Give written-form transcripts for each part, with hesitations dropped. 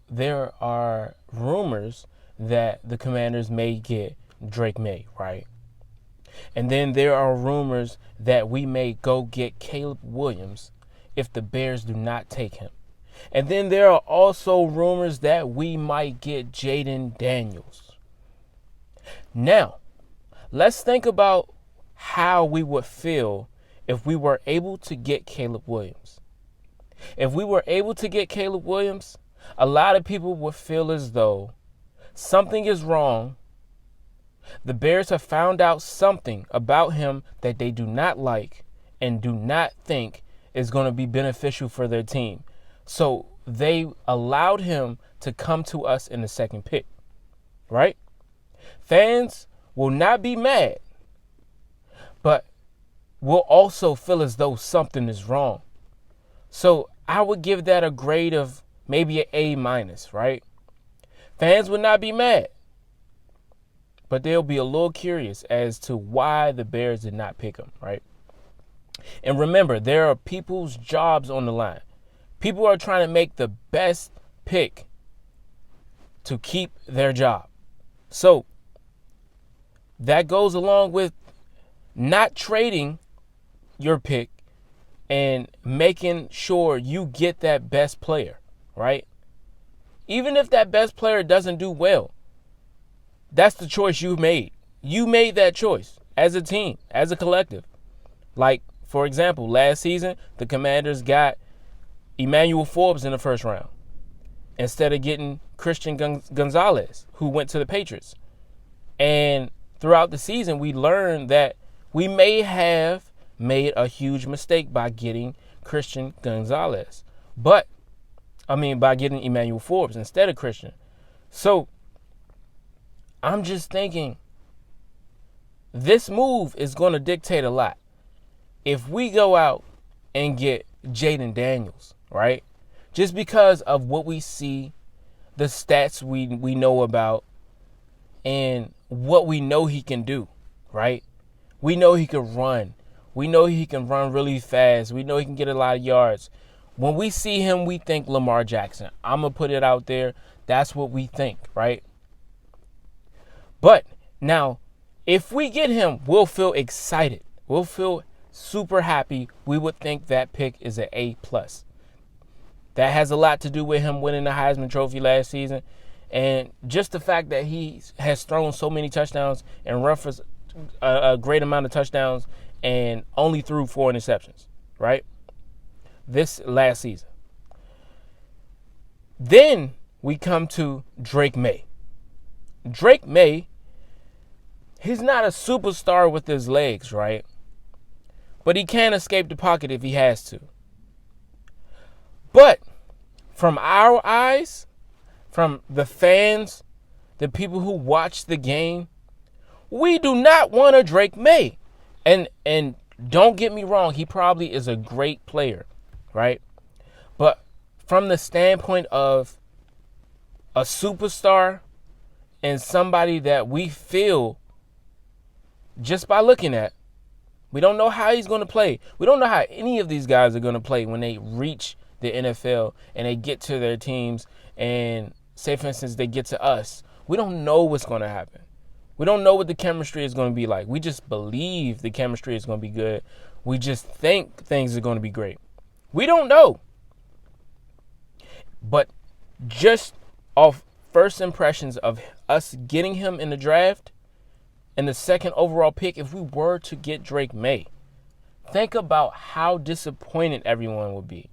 there are rumors that the Commanders may get Drake May, right? And then there are rumors that we may go get Caleb Williams if the Bears do not take him. And then there are also rumors that we might get Jaden Daniels. Now, let's think about how we would feel if we were able to get Caleb Williams. If we were able to get Caleb Williams, a lot of people would feel as though something is wrong. The Bears have found out something about him that they do not like and do not think is going to be beneficial for their team. So they allowed him to come to us in the second pick, right? Fans will not be mad, but will also feel as though something is wrong. So I would give that a grade of maybe an A-, right? Fans would not be mad, but they'll be a little curious as to why the Bears did not pick him, right? And remember, there are people's jobs on the line. People are trying to make the best pick to keep their job. So that goes along with not trading your pick and making sure you get that best player, right? Even if that best player doesn't do well, that's the choice you made. You made that choice as a team, as a collective. Like, for example, last season, the Commanders got Emmanuel Forbes in the first round instead of getting Christian Gonzalez, who went to the Patriots. And throughout the season, we learned that we may have made a huge mistake by getting Christian Gonzalez. By getting Emmanuel Forbes instead of Christian. So I'm just thinking this move is going to dictate a lot. If we go out and get Jaden Daniels, right? Just because of what we see, the stats we know about, and what we know he can do, right? We know he can run. We know he can run really fast. We know he can get a lot of yards. When we see him, we think Lamar Jackson. I'm going to put it out there. That's what we think, right? But now, if we get him, we'll feel excited. We'll feel super happy. We would think that pick is an A+. That has a lot to do with him winning the Heisman Trophy last season. And just the fact that he has thrown so many touchdowns and run for a great amount of touchdowns and only threw 4 interceptions, right? This last season. Then we come to Drake May. Drake May, he's not a superstar with his legs, right? But he can escape the pocket if he has to. But from our eyes, from the fans, the people who watch the game, we do not want a Drake May. And don't get me wrong, he probably is a great player, right? But from the standpoint of a superstar and somebody that we feel just by looking at, we don't know how he's going to play. We don't know how any of these guys are going to play when they reach the NFL and they get to their teams and say, for instance, they get to us. We don't know what's going to happen. We don't know what the chemistry is going to be like. We just believe the chemistry is going to be good. We just think things are going to be great. We don't know. But just off first impressions of us getting him in the draft and the second overall pick, if we were to get Drake May, think about how disappointed everyone would be.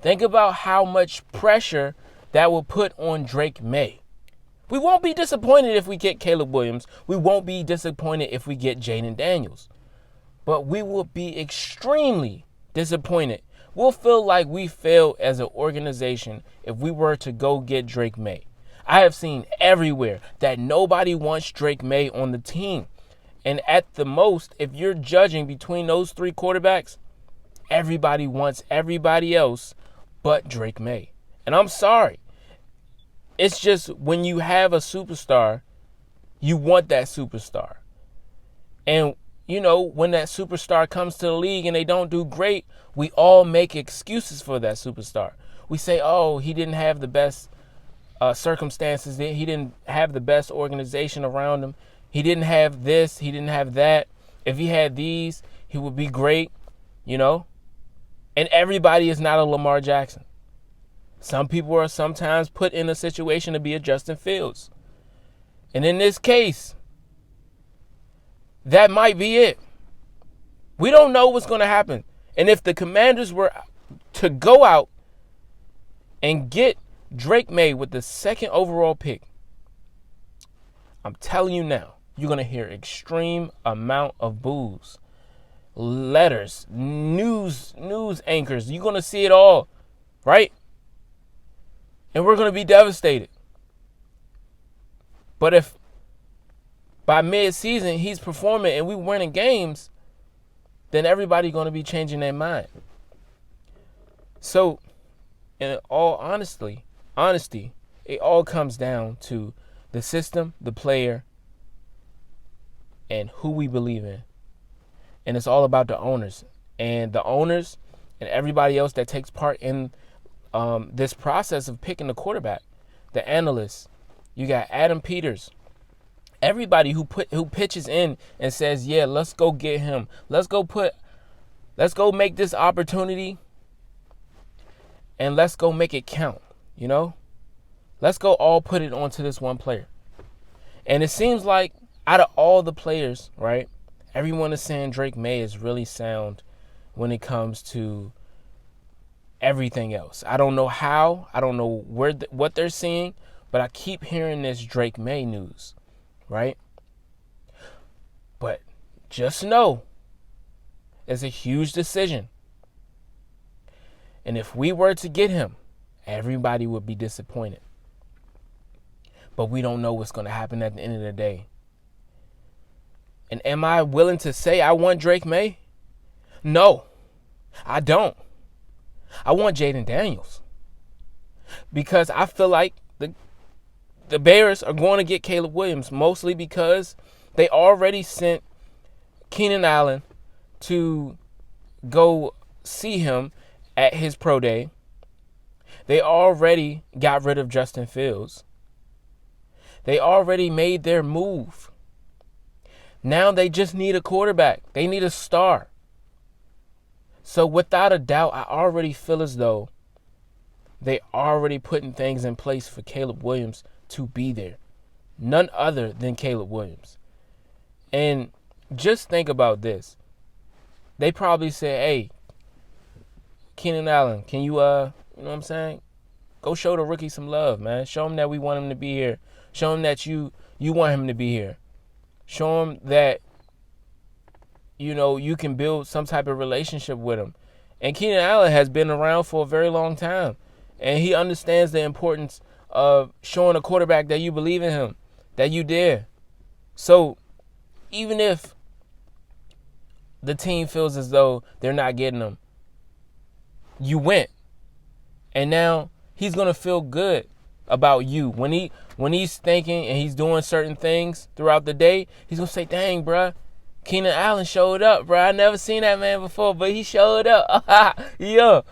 Think about how much pressure that will put on Drake May. We won't be disappointed if we get Caleb Williams. We won't be disappointed if we get Jaden Daniels. But we will be extremely disappointed. We'll feel like we failed as an organization if we were to go get Drake May. I have seen everywhere that nobody wants Drake May on the team. And at the most, if you're judging between those 3 quarterbacks, everybody wants everybody else but Drake May. And I'm sorry. It's just when you have a superstar, you want that superstar. And, when that superstar comes to the league and they don't do great, we all make excuses for that superstar. We say, oh, he didn't have the best circumstances. He didn't have the best organization around him. He didn't have this. He didn't have that. If he had these, he would be great, you know. And everybody is not a Lamar Jackson. Some people are sometimes put in a situation to be a Justin Fields. And in this case, that might be it. We don't know what's going to happen. And if the Commanders were to go out and get Drake May with the 2nd overall pick, I'm telling you now, you're going to hear extreme amount of boos, letters, news anchors. You're going to see it all, right? And we're going to be devastated. But if by mid-season he's performing and we winning games, then everybody's going to be changing their mind. So, in all honesty, it all comes down to the system, the player, and who we believe in. And it's all about the owners. And the owners and everybody else that takes part in this process of picking the quarterback, the analysts, you got Adam Peters, everybody who pitches in and says, yeah, let's go get him. Let's go make this opportunity and let's go make it count, you know? Let's go all put it onto this one player. And it seems like out of all the players, right, everyone is saying Drake May is really sound when it comes to everything else. I don't know how. I don't know what they're seeing, but I keep hearing this Drake May news, right? But just know it's a huge decision. And if we were to get him, everybody would be disappointed. But we don't know what's going to happen at the end of the day. And am I willing to say I want Drake May? No, I don't. I want Jaden Daniels. Because I feel like the Bears are going to get Caleb Williams, mostly because they already sent Keenan Allen to go see him at his pro day. They already got rid of Justin Fields. They already made their move. Now they just need a quarterback. They need a star. So without a doubt, I already feel as though they already putting things in place for Caleb Williams to be there. None other than Caleb Williams. And just think about this. They probably say, hey, Keenan Allen, can you, you know what I'm saying? Go show the rookie some love, man. Show him that we want him to be here. Show him that you want him to be here. Show him that, you know, you can build some type of relationship with him. And Keenan Allen has been around for a very long time. And he understands the importance of showing a quarterback that you believe in him, that you dare. So even if the team feels as though they're not getting him, you went. And now he's going to feel good about you. When he's thinking and he's doing certain things throughout the day, he's going to say, dang, bruh, Keenan Allen showed up, bruh. I never seen that man before, but he showed up. Yo,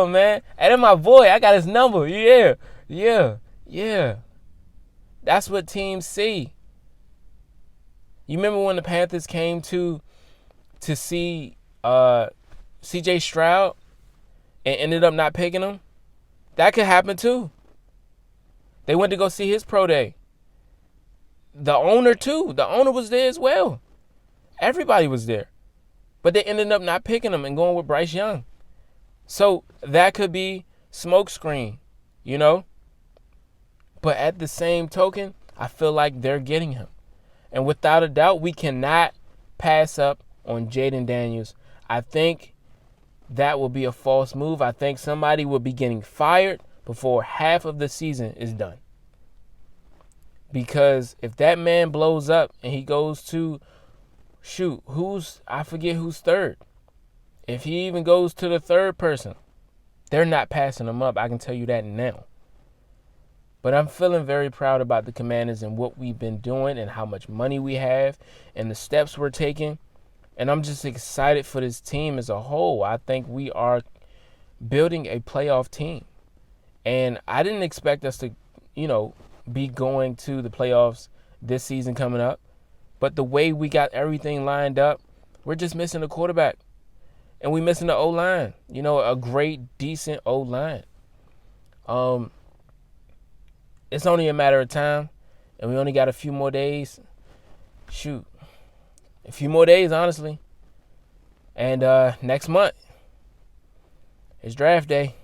man. And then my boy, I got his number. Yeah. That's what teams see. You remember when the Panthers came to see C.J. Stroud and ended up not picking him? That could happen too. They went to go see his pro day. The owner too. The owner was there as well. Everybody was there. But they ended up not picking him and going with Bryce Young. So that could be smokescreen, you know? But at the same token, I feel like they're getting him. And without a doubt, we cannot pass up on Jaden Daniels. I think that will be a false move. I think somebody will be getting fired before half of the season is done. Because if that man blows up and he goes to, I forget who's third. If he even goes to the third person, they're not passing him up. I can tell you that now. But I'm feeling very proud about the Commanders and what we've been doing and how much money we have and the steps we're taking. And I'm just excited for this team as a whole. I think we are building a playoff team. And I didn't expect us to, be going to the playoffs this season coming up. But the way we got everything lined up, we're just missing a quarterback. And we missing the O-line. A great, decent O-line. It's only a matter of time. And we only got a few more days. Shoot. A few more days, honestly. And next month is draft day.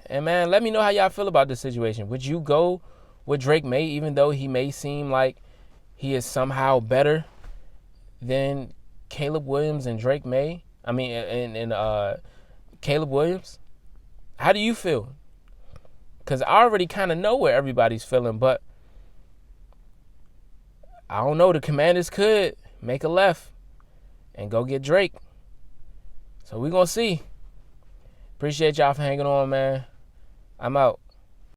And, man, let me know how y'all feel about this situation. Would you go with Drake May, even though he may seem like he is somehow better than Caleb Williams and Drake May? I mean, and Caleb Williams? How do you feel? Because I already kind of know where everybody's feeling, but I don't know. The Commanders could make a left and go get Drake. So we're going to see. Appreciate y'all for hanging on, man. I'm out.